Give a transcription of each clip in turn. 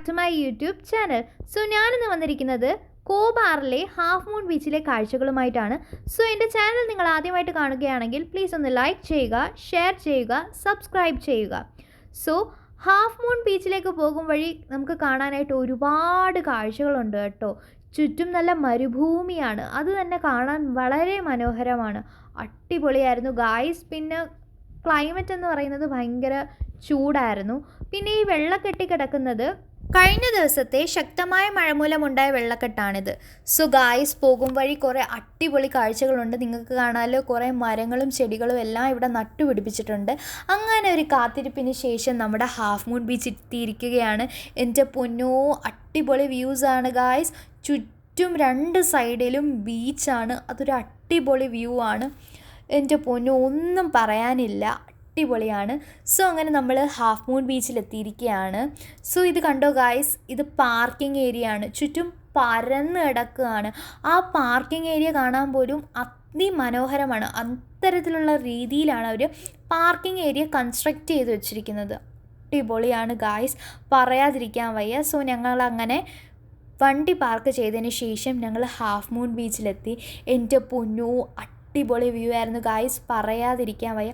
Back to my YouTube channel. So ഞാനിന്ന് വന്നിരിക്കുന്നത് കോബാറിലെ half moon ബീച്ചിലെ കാഴ്ചകളുമായിട്ടാണ്. സോ എൻ്റെ ചാനൽ നിങ്ങൾ ആദ്യമായിട്ട് കാണുകയാണെങ്കിൽ പ്ലീസ് ഒന്ന് ലൈക്ക് ചെയ്യുക, ഷെയർ ചെയ്യുക, സബ്സ്ക്രൈബ് ചെയ്യുക. സോ ഹാഫ് മൂൺ ബീച്ചിലേക്ക് പോകും വഴി നമുക്ക് കാണാനായിട്ട് ഒരുപാട് കാഴ്ചകളുണ്ട് കേട്ടോ. ചുറ്റും നല്ല മരുഭൂമിയാണ്, അത് തന്നെ കാണാൻ വളരെ മനോഹരമാണ്. അടിപൊളിയായിരുന്നു ഗായ്സ്. പിന്നെ ക്ലൈമറ്റ് എന്ന് പറയുന്നത് ഭയങ്കര ചൂടായിരുന്നു. പിന്നെ ഈ വെള്ളക്കെട്ടി കിടക്കുന്നത് കഴിഞ്ഞ ദിവസത്തെ ശക്തമായ മഴ മൂലമുണ്ടായ വെള്ളക്കെട്ടാണിത്. സോ ഗായ്സ്, പോകും വഴി കുറേ അടിപൊളി കാഴ്ചകളുണ്ട്. നിങ്ങൾക്ക് കാണാമല്ലോ, കുറേ മരങ്ങളും ചെടികളും എല്ലാം ഇവിടെ നട്ടുപിടിപ്പിച്ചിട്ടുണ്ട്. അങ്ങനെ ഒരു കാത്തിരിപ്പിന് ശേഷം നമ്മുടെ ഹാഫ് മൂൺ ബീച്ച് എത്തിയിരിക്കുകയാണ്. എൻ്റെ പൊന്നോ, അടിപൊളി വ്യൂസാണ് ഗായ്സ്. ചുറ്റും രണ്ട് സൈഡിലും ബീച്ചാണ്. അതൊരു അടിപൊളി വ്യൂ ആണ്. എൻ്റെ പൊന്നോ, ഒന്നും പറയാനില്ല, അടിപൊളിയാണ്. സോ അങ്ങനെ നമ്മൾ ഹാഫ് മൂൺ ബീച്ചിലെത്തിയിരിക്കുകയാണ്. സോ ഇത് കണ്ടോ ഗായ്സ്, ഇത് പാർക്കിംഗ് ഏരിയ ആണ്. ചുറ്റും പരന്ന് കിടക്കുകയാണ്. ആ പാർക്കിംഗ് ഏരിയ കാണാൻ പോലും അതിമനോഹരമാണ്. അത്തരത്തിലുള്ള രീതിയിലാണ് അവർ പാർക്കിംഗ് ഏരിയ കൺസ്ട്രക്റ്റ് ചെയ്ത് വെച്ചിരിക്കുന്നത്. അടിപൊളിയാണ് ഗായ്സ്, പറയാതിരിക്കാൻ വയ്യ. സോ ഞങ്ങളങ്ങനെ വണ്ടി പാർക്ക് ചെയ്തതിന് ശേഷം ഞങ്ങൾ ഹാഫ് മൂൺ ബീച്ചിലെത്തി. എൻ്റെ പൊന്നോ, അടിപൊളി വ്യൂ ആയിരുന്നു ഗായ്സ്, പറയാതിരിക്കാൻ വയ്യ,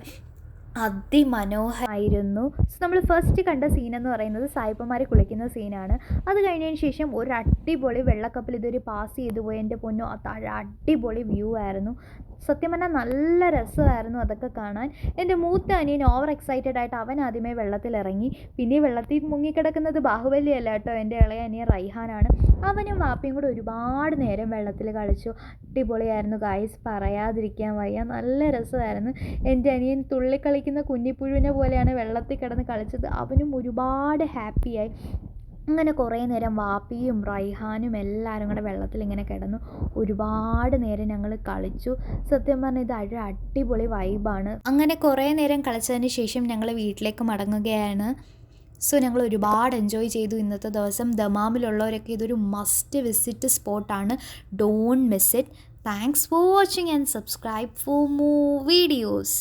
അതിമനോഹരമായിരുന്നു. സോ നമ്മൾ ഫസ്റ്റ് കണ്ട സീൻ എന്ന് പറയുന്നത് സായിപ്പന്മാർ കുളിക്കുന്ന സീനാണ്. അത് കഴിഞ്ഞതിന് ശേഷം ഒരു അടിപൊളി വെള്ളക്കപ്പൽ ഇതൊരു പാസ് ചെയ്തു പോയി. എൻ്റെ പൊന്നോ, അടിപൊളി വ്യൂ ആയിരുന്നു. സത്യം പറഞ്ഞാൽ നല്ല രസമായിരുന്നു അതൊക്കെ കാണാൻ. എൻ്റെ മൂത്ത അനിയൻ ഓവർ എക്സൈറ്റഡ് ആയിട്ട് അവൻ ആദ്യമേ വെള്ളത്തിലിറങ്ങി. പിന്നെ വെള്ളത്തിൽ മുങ്ങിക്കിടക്കുന്നത് ബാഹുബലി അല്ല കേട്ടോ, എൻ്റെ ഇളയ അനിയൻ റൈഹാനാണ്. അവനും വാപ്പയും കൂടെ ഒരുപാട് നേരം വെള്ളത്തിൽ കളിച്ചു. അടിപൊളിയായിരുന്നു ഗായ്സ്, പറയാതിരിക്കാൻ വയ്യ, നല്ല രസമായിരുന്നു. എൻ്റെ അനിയൻ തുള്ളിക്കളിക്കുന്ന കുഞ്ഞിപ്പുഴുവിനെ പോലെയാണ് വെള്ളത്തിൽ കിടന്ന് കളിച്ചത്. അവനും ഒരുപാട് ഹാപ്പിയായി. അങ്ങനെ കുറേ നേരം വാപ്പിയും റൈഹാനും എല്ലാവരും കൂടെ വെള്ളത്തിൽ ഇങ്ങനെ കിടന്നു. ഒരുപാട് നേരം ഞങ്ങൾ കളിച്ചു. സത്യം പറഞ്ഞാൽ ഇത് ഒരു അടിപൊളി വൈബാണ്. അങ്ങനെ കുറേ നേരം കളിച്ചതിന് ശേഷം ഞങ്ങൾ വീട്ടിലേക്ക് മടങ്ങുകയാണ്. സോ ഞങ്ങൾ ഒരുപാട് എൻജോയ് ചെയ്തു ഇന്നത്തെ ദിവസം. ദമാമിലുള്ളവരൊക്കെ ഇതൊരു മസ്റ്റ് വിസിറ്റ് സ്പോട്ടാണ്. Don't miss it. Thanks for watching and subscribe for more videos.